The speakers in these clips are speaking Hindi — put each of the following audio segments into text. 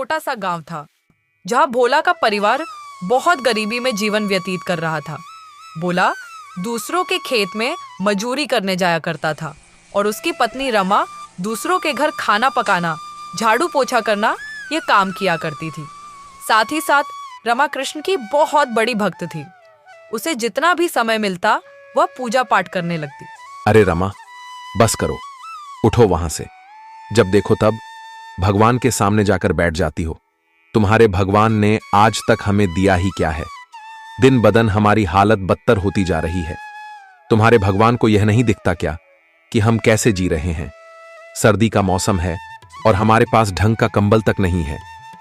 छोटा सा गांव था जहां भोला का परिवार बहुत गरीबी में जीवन व्यतीत कर रहा था। भोला दूसरों के खेत में मजूरी करने जाया करता था और उसकी पत्नी रमा दूसरों के घर खाना पकाना, झाड़ू पोछा करना ये काम किया करती थी। साथ ही साथ रमा कृष्ण की बहुत बड़ी भक्त थी। उसे जितना भी समय मिलता वह पूजा पाठ करने लगती। अरे रमा, बस करो, उठो वहां से। जब देखो तब भगवान के सामने जाकर बैठ जाती हो। तुम्हारे भगवान ने आज तक हमें दिया ही क्या है? दिन बदन हमारी हालत बदतर होती जा रही है। तुम्हारे भगवान को यह नहीं दिखता क्या कि हम कैसे जी रहे हैं? सर्दी का मौसम है और हमारे पास ढंग का कंबल तक नहीं है।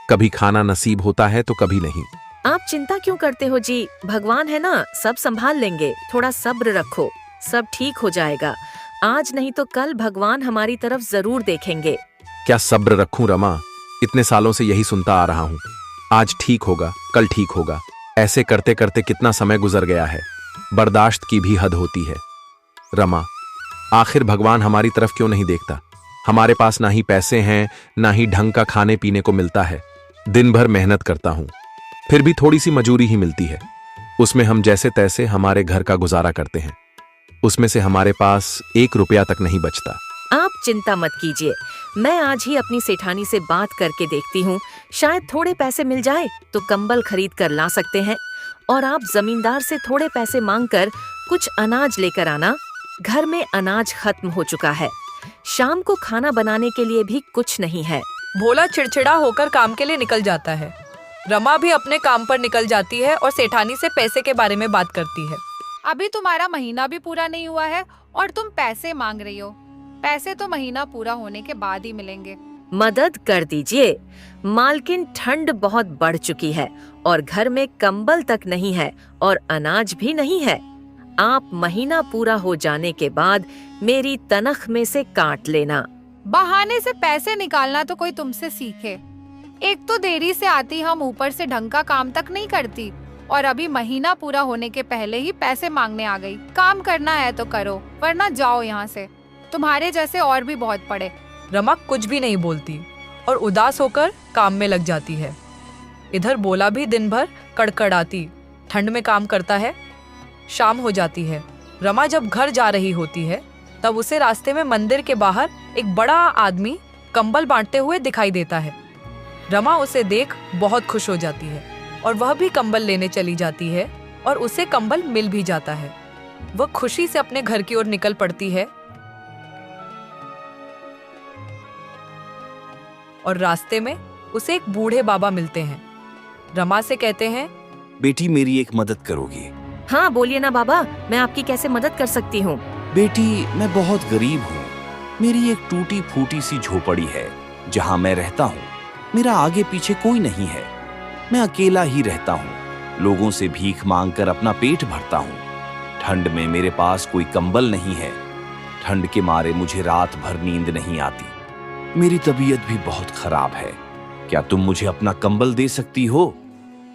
कभी खाना नसीब होता है तो कभी नहीं। आप चिंता क्यों करते हो जी? भगवान है ना, सब संभाल लेंगे। थोड़ा सब्र रखो, सब ठीक हो जाएगा। आज नहीं तो कल भगवान हमारी तरफ जरूर देखेंगे। क्या सब्र रखूं रमा? इतने सालों से यही सुनता आ रहा हूं। आज ठीक होगा, कल ठीक होगा, ऐसे करते करते कितना समय गुजर गया है। बर्दाश्त की भी हद होती है। रमा, आखिर भगवान हमारी तरफ क्यों नहीं देखता? हमारे पास ना ही पैसे हैं, ना ही ढंग का खाने पीने को मिलता है। दिन भर मेहनत करता हूं, फिर भी थोड़ी सी मजूरी ही मिलती है। उसमें हम जैसे तैसे हमारे घर का गुजारा करते हैं। उसमें से हमारे पास 1 रुपया तक नहीं बचता। आप चिंता मत कीजिए, मैं आज ही अपनी सेठानी से बात करके देखती हूँ। शायद थोड़े पैसे मिल जाए तो कंबल खरीद कर ला सकते हैं। और आप जमींदार से थोड़े पैसे मांगकर कुछ अनाज लेकर आना। घर में अनाज खत्म हो चुका है। शाम को खाना बनाने के लिए भी कुछ नहीं है। भोला चिड़चिड़ा होकर काम के लिए निकल जाता है। रमा भी अपने काम पर निकल जाती है और सेठानी से पैसे के बारे में बात करती है। अभी तुम्हारा महीना भी पूरा नहीं हुआ है और तुम पैसे मांग रही हो। पैसे तो महीना पूरा होने के बाद ही मिलेंगे। मदद कर दीजिए मालकिन, ठंड बहुत बढ़ चुकी है और घर में कंबल तक नहीं है और अनाज भी नहीं है। आप महीना पूरा हो जाने के बाद मेरी तनख्वाह में से काट लेना। बहाने से पैसे निकालना तो कोई तुमसे सीखे। एक तो देरी से आती, हम ऊपर से ढंग का काम तक नहीं करती और अभी महीना पूरा होने के पहले ही पैसे मांगने आ गई। काम करना है तो करो, वरना जाओ यहाँ से। तुम्हारे जैसे और भी बहुत पड़े। रमा कुछ भी नहीं बोलती और उदास होकर काम में लग जाती है। इधर भोला भी दिन भर कड़कड़ाती ठंड में काम करता है। शाम हो जाती है। रमा जब घर जा रही होती है तब उसे रास्ते में मंदिर के बाहर एक बड़ा आदमी कंबल बांटते हुए दिखाई देता है। रमा उसे देख बहुत खुश हो जाती है और वह भी कंबल लेने चली जाती है और उसे कंबल मिल भी जाता है। वह खुशी से अपने घर की ओर निकल पड़ती है और रास्ते में उसे एक बूढ़े बाबा मिलते हैं। रमा से कहते हैं, बेटी मेरी एक मदद करोगी? हाँ बोलिए ना बाबा, मैं आपकी कैसे मदद कर सकती हूँ? बेटी मैं बहुत गरीब हूँ। मेरी एक टूटी फूटी सी झोपड़ी है जहाँ मैं रहता हूँ। मेरा आगे पीछे कोई नहीं है। मैं अकेला ही रहता हूँ। लोगों से भीख मांगकर अपना पेट भरता हूँ। ठंड में मेरे पास कोई कंबल नहीं है। ठंड के मारे मुझे रात भर नींद नहीं आती। मेरी तबीयत भी बहुत खराब है। क्या तुम मुझे अपना कंबल दे सकती हो?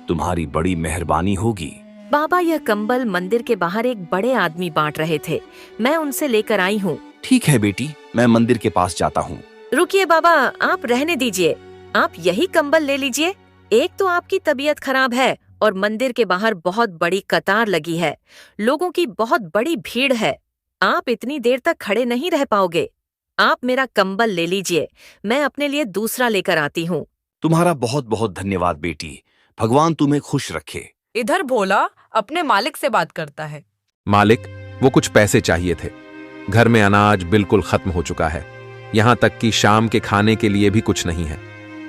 तुम्हारी बड़ी मेहरबानी होगी। बाबा, यह कंबल मंदिर के बाहर एक बड़े आदमी बांट रहे थे, मैं उनसे लेकर आई हूँ। ठीक है बेटी, मैं मंदिर के पास जाता हूँ। रुकिए बाबा, आप रहने दीजिए। आप यही कंबल ले लीजिए। एक तो आपकी तबीयत खराब है और मंदिर के बाहर बहुत बड़ी कतार लगी है। लोगों की बहुत बड़ी भीड़ है। आप इतनी देर तक खड़े नहीं रह पाओगे। आप मेरा कंबल ले लीजिए, मैं अपने लिए दूसरा लेकर आती हूँ। तुम्हारा बहुत बहुत धन्यवाद बेटी। भगवान तुम्हें खुश रखे। इधर भोला अपने मालिक से बात करता है। मालिक, वो कुछ पैसे चाहिए थे। घर में अनाज बिल्कुल खत्म हो चुका है। यहाँ तक कि शाम के खाने के लिए भी कुछ नहीं है।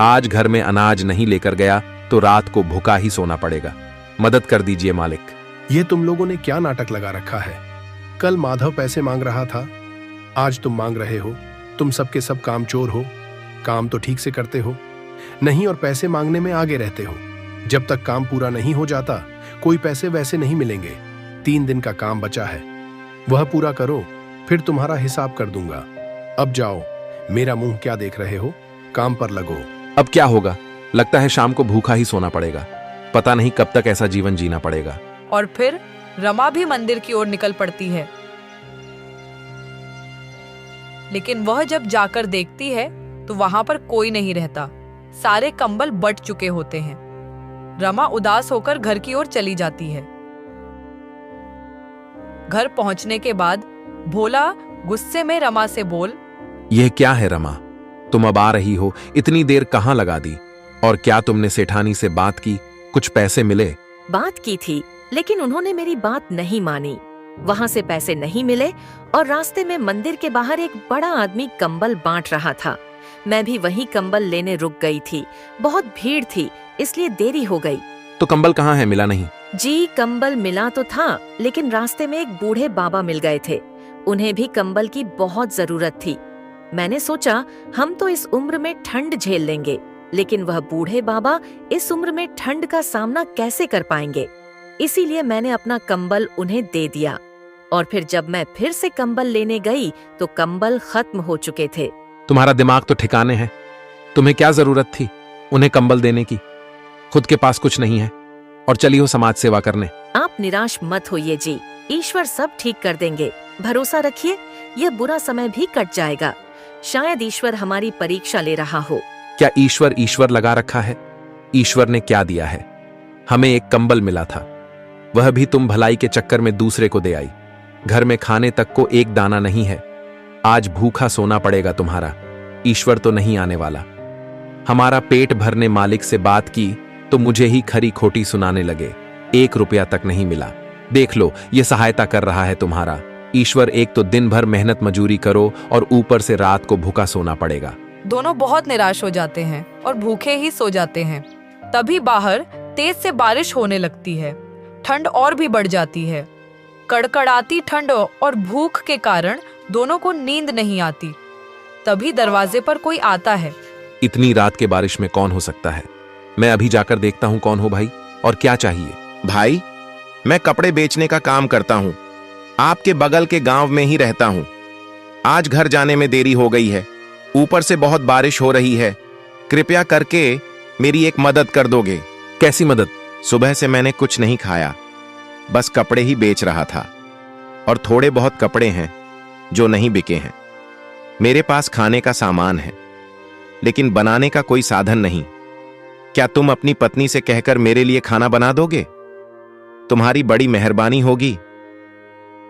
आज घर में अनाज नहीं लेकर गया तो रात को भूखा ही सोना पड़ेगा। मदद कर दीजिए मालिक। ये तुम लोगों ने क्या नाटक लगा रखा है? कल माधव पैसे मांग रहा था, आज तुम मांग रहे हो। तुम सबके सब कामचोर हो। काम तो ठीक से करते हो नहीं और पैसे मांगने में आगे रहते हो। जब तक काम पूरा नहीं हो जाता कोई पैसे वैसे नहीं मिलेंगे। 3 दिन का काम बचा है, वह पूरा करो, फिर तुम्हारा हिसाब कर दूंगा। अब जाओ, मेरा मुंह क्या देख रहे हो? काम पर लगो। अब क्या होगा? लगता है शाम को भूखा ही सोना पड़ेगा। पता नहीं कब तक ऐसा जीवन जीना पड़ेगा। और फिर रमा भी मंदिर की ओर निकल पड़ती है। लेकिन वह जब जाकर देखती है तो वहां पर कोई नहीं रहता। सारे कंबल बट चुके होते हैं। रमा उदास होकर घर की ओर चली जाती है। घर पहुंचने के बाद भोला गुस्से में रमा से बोल, यह क्या है रमा, तुम अब आ रही हो, इतनी देर कहाँ लगा दी? और क्या तुमने सेठानी से बात की? कुछ पैसे मिले? बात की थी, लेकिन उन्होंने मेरी बात नहीं मानी। वहाँ से पैसे नहीं मिले और रास्ते में मंदिर के बाहर एक बड़ा आदमी कंबल बांट रहा था। मैं भी वही कंबल लेने रुक गई थी। बहुत भीड़ थी, इसलिए देरी हो गई। तो कंबल कहाँ है, मिला नहीं? जी, कंबल मिला तो था, लेकिन रास्ते में एक बूढ़े बाबा मिल गए थे। उन्हें भी कंबल की बहुत जरूरत थी। मैंने सोचा हम तो इस उम्र में ठंड झेल लेंगे, लेकिन वह बूढ़े बाबा इस उम्र में ठंड का सामना कैसे कर पाएंगे। इसीलिए मैंने अपना कंबल उन्हें दे दिया। और फिर जब मैं फिर से कंबल लेने गई तो कंबल खत्म हो चुके थे। तुम्हारा दिमाग तो ठिकाने है। तुम्हें क्या जरूरत थी उन्हें कंबल देने की? खुद के पास कुछ नहीं है और चली हो समाज सेवा करने। आप निराश मत होइए जी, ईश्वर सब ठीक कर देंगे। भरोसा रखिए, यह बुरा समय भी कट जाएगा। शायद ईश्वर हमारी परीक्षा ले रहा हो। क्या ईश्वर लगा रखा है? ईश्वर ने क्या दिया है? हमें एक कंबल मिला था, वह भी तुम भलाई के चक्कर में दूसरे को दे आई। घर में खाने तक को एक दाना नहीं है। आज भूखा सोना पड़ेगा तुम्हारा। ईश्वर तो नहीं आने वाला। हमारा पेट भरने मालिक से बात की तो मुझे ही खरी खोटी सुनाने लगे। 1 रुपया तक नहीं मिला। देख लो, ये सहायता कर रहा है तुम्हारा ईश्वर। एक तो दिन भर मेहनत मजूरी करो और ऊपर से रात को भूखा सोना पड़ेगा। दोनों बहुत निराश हो जाते हैं और भूखे ही सो जाते हैं। तभी बाहर तेज से बारिश होने लगती है। ठंड और भी बढ़ जाती है। कड़कड़ाती ठंड और भूख के कारण दोनों को नींद नहीं आती। तभी दरवाजे पर कोई आता है। इतनी रात के बारिश में कौन हो सकता है? मैं अभी जाकर देखता हूं कौन हो भाई, और क्या चाहिए? भाई, मैं कपड़े बेचने का काम करता हूं। आपके बगल के गांव में ही रहता हूं। आज घर जाने में देरी हो गई है। ऊपर से बहुत बारिश हो रही है। कृपया करके मेरी एक मदद कर दोगे? कैसी मदद? सुबह से मैंने कुछ नहीं खाया, बस कपड़े ही बेच रहा था। और थोड़े बहुत कपड़े हैं जो नहीं बिके हैं। मेरे पास खाने का सामान है, लेकिन बनाने का कोई साधन नहीं। क्या तुम अपनी पत्नी से कहकर मेरे लिए खाना बना दोगे? तुम्हारी बड़ी मेहरबानी होगी।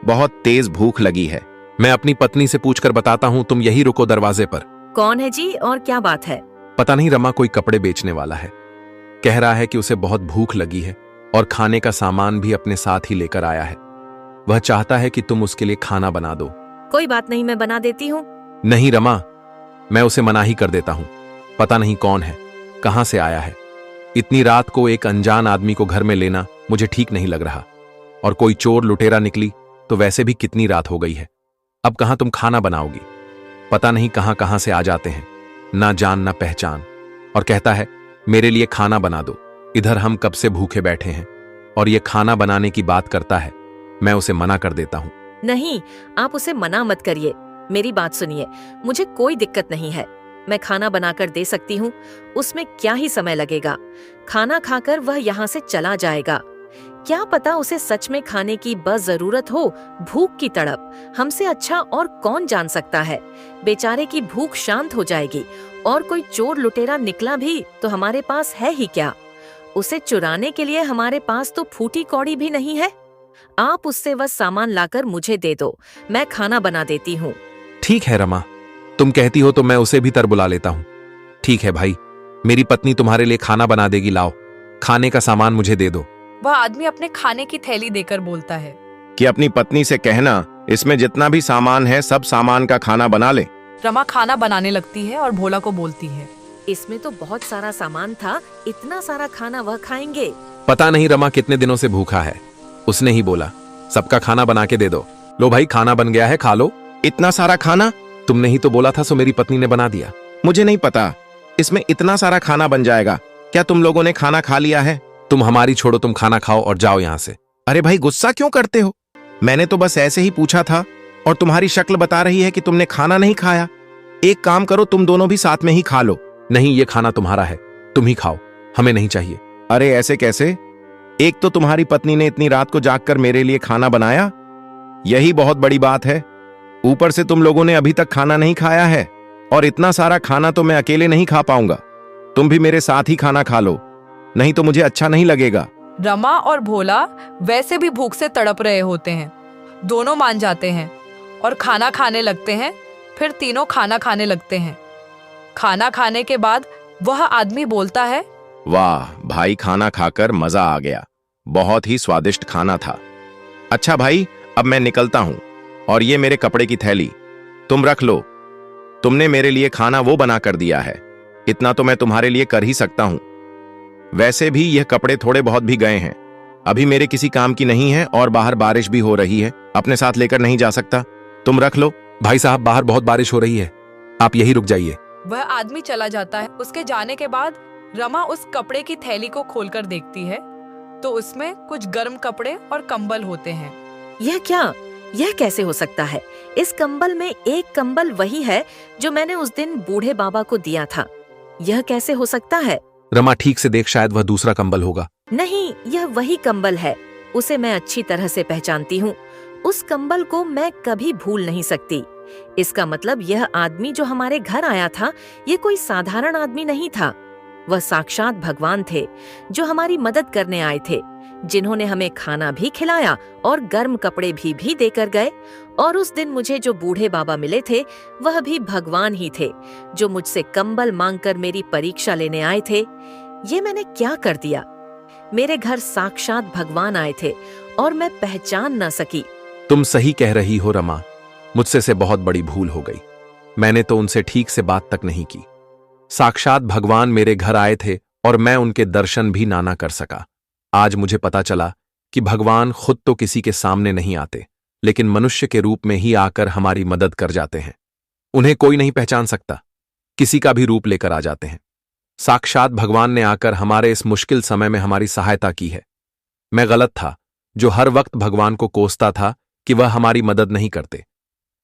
बहुत तेज भूख लगी है। मैं अपनी पत्नी से पूछकर बताता हूं, तुम यही रुको दरवाजे पर। कौन है जी और क्या बात है? पता नहीं, रमा कोई कपड़े बेचने वाला है। कह रहा है कि उसे बहुत भूख लगी है और खाने का सामान भी अपने साथ ही लेकर आया है। वह चाहता है कि तुम उसके लिए खाना बना दो। कोई बात नहीं, मैं बना देती हूँ। नहीं रमा, मैं उसे मना ही कर देता हूं। पता नहीं कौन है, कहां से आया है। इतनी रात को एक अनजान आदमी को घर में लेना मुझे ठीक नहीं लग रहा। और कोई चोर लुटेरा निकली तो वैसे भी कितनी रात हो गई है। अब कहां तुम खाना बनाओगी? पता नहीं कहां कहां से आ जाते हैं, ना जान ना पहचान। और कहता है मेरे लिए खाना बना दो। इधर हम कब से भूखे बैठे हैं और ये खाना बनाने की बात करता है। मैं उसे मना कर देता हूं। नहीं, आप उसे मना मत करिए। मेरी बात सुनिए, मुझे कोई दिक्कत नहीं है। मैं खाना बनाकर दे सकती हूँ। उसमें क्या ही समय लगेगा। खाना खाकर वह यहाँ से चला जाएगा। क्या पता उसे सच में खाने की बस जरूरत हो, भूख की तड़प। हमसे अच्छा और कौन जान सकता है। बेचारे की भूख शांत हो जाएगी। और कोई चोर लुटेरा निकला भी तो हमारे पास है ही क्या। उसे चुराने के लिए हमारे पास तो फूटी कौड़ी भी नहीं है। आप उससे वह सामान लाकर मुझे दे दो, मैं खाना बना देती हूँ। ठीक है रमा, तुम कहती हो तो मैं उसे भी तर बुला लेता हूं। ठीक है भाई, मेरी पत्नी तुम्हारे लिए खाना बना देगी। लाओ, खाने का सामान मुझे दे दो। वह आदमी अपने खाने की थैली देकर बोलता है कि अपनी पत्नी से कहना इसमें जितना भी सामान है सब सामान का खाना बना ले। रमा खाना बनाने लगती है और भोला को बोलती है, इसमें तो बहुत सारा सामान था, इतना सारा खाना वह खाएंगे? पता नहीं रमा कितने दिनों से भूखा है। उसने ही बोला सबका खाना बना के दे दो। लो भाई, खाना बन गया है, खा लो। इतना सारा खाना? तुमने ही तो बोला था, सो मेरी पत्नी ने बना दिया। मुझे नहीं पता इसमें इतना सारा खाना बन जाएगा। क्या तुम लोगों ने खाना खा लिया है? तुम हमारी छोड़ो, तुम खाना खाओ और जाओ यहाँ से। अरे भाई, गुस्सा क्यों करते हो? मैंने तो बस ऐसे ही पूछा था और तुम्हारी शक्ल बता रही है कि तुमने खाना नहीं खाया। एक काम करो, तुम दोनों भी साथ में ही खा लो। नहीं, ये खाना तुम्हारा है, तुम ही खाओ, हमें नहीं चाहिए। अरे ऐसे कैसे? एक तो तुम्हारी पत्नी ने इतनी रात को जागकर मेरे लिए खाना बनाया, यही बहुत बड़ी बात है। ऊपर से तुम लोगों ने अभी तक खाना नहीं खाया है और इतना सारा खाना तो मैं अकेले नहीं खा पाऊंगा। तुम भी मेरे साथ ही खाना खा लो, नहीं तो मुझे अच्छा नहीं लगेगा। रमा और भोला वैसे भी भूख से तड़प रहे होते हैं। दोनों मान जाते हैं और खाना खाने लगते हैं। फिर तीनों खाना खाने लगते हैं। खाना खाने के बाद वह आदमी बोलता है, वाह भाई, खाना खाकर मजा आ गया, बहुत ही स्वादिष्ट खाना था। अच्छा भाई, अब मैं निकलता हूं, और ये मेरे कपड़े की थैली तुम रख लो। तुमने मेरे लिए खाना वो बना कर दिया है, इतना तो मैं तुम्हारे लिए कर ही सकता हूं। वैसे भी यह कपड़े थोड़े बहुत भी गए हैं, अभी मेरे किसी काम की नहीं है, और बाहर बारिश भी हो रही है, अपने साथ लेकर नहीं जा सकता, तुम रख लो। भाई साहब, बाहर बहुत बारिश हो रही है, आप यहीं रुक जाइए। वह आदमी चला जाता है। उसके जाने के बाद रमा उस कपड़े की थैली को खोलकर देखती है तो उसमें कुछ गर्म कपड़े और कंबल होते हैं। यह क्या? यह कैसे हो सकता है? इस कंबल में एक कंबल वही है जो मैंने उस दिन बूढ़े बाबा को दिया था। यह कैसे हो सकता है? रमा, ठीक से देख, शायद वह दूसरा कंबल होगा। नहीं, यह वही कंबल है। उसे मैं अच्छी तरह से पहचानती हूँ। उस कंबल को मैं कभी भूल नहीं सकती। इसका मतलब यह आदमी जो हमारे घर आया था, ये कोई साधारण आदमी नहीं था। वह साक्षात भगवान थे, जो हमारी मदद करने आए थे, जिन्होंने हमें खाना भी खिलाया और गर्म कपड़े भी देकर गए। और उस दिन मुझे जो बूढ़े बाबा मिले थे, वह भी भगवान ही थे, जो मुझसे कंबल मांगकर मेरी परीक्षा लेने आए थे। ये मैंने क्या कर दिया? मेरे घर साक्षात भगवान आए थे और मैं पहचान न सकी। तुम सही कह रही हो रमा, मुझसे से बहुत बड़ी भूल हो गई। मैंने तो उनसे ठीक से बात तक नहीं की। साक्षात भगवान मेरे घर आए थे और मैं उनके दर्शन भी ना कर सका। आज मुझे पता चला कि भगवान खुद तो किसी के सामने नहीं आते, लेकिन मनुष्य के रूप में ही आकर हमारी मदद कर जाते हैं। उन्हें कोई नहीं पहचान सकता, किसी का भी रूप लेकर आ जाते हैं। साक्षात भगवान ने आकर हमारे इस मुश्किल समय में हमारी सहायता की है। मैं गलत था, जो हर वक्त भगवान को कोसता था कि वह हमारी मदद नहीं करते।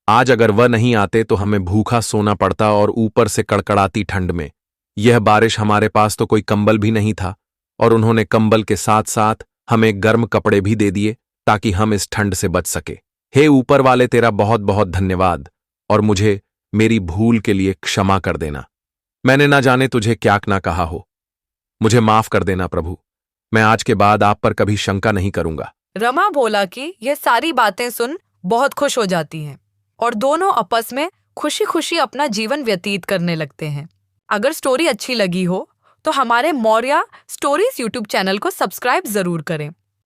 आज अगर वह नहीं आते तो हमें भूखा सोना पड़ता, और ऊपर से कड़कड़ाती ठंड में यह बारिश, हमारे पास तो कोई कंबल भी नहीं था, और उन्होंने कंबल के साथ साथ हमें गर्म कपड़े भी दे दिए ताकि हम इस ठंड से बच सके। हे ऊपर वाले, तेरा बहुत बहुत धन्यवाद, और मुझे मेरी भूल के लिए क्षमा कर देना। मैंने ना जाने तुझे क्या ना कहा हो, मुझे माफ कर देना प्रभु। मैं आज के बाद आप पर कभी शंका नहीं करूंगा। रमा भोला की यह सारी बातें सुन बहुत खुश हो जाती हैं और दोनों आपस में खुशी खुशी अपना जीवन व्यतीत करने लगते हैं। अगर स्टोरी अच्छी लगी हो तो हमारे मौर्या स्टोरीज यूट्यूब चैनल को सब्सक्राइब जरूर करें।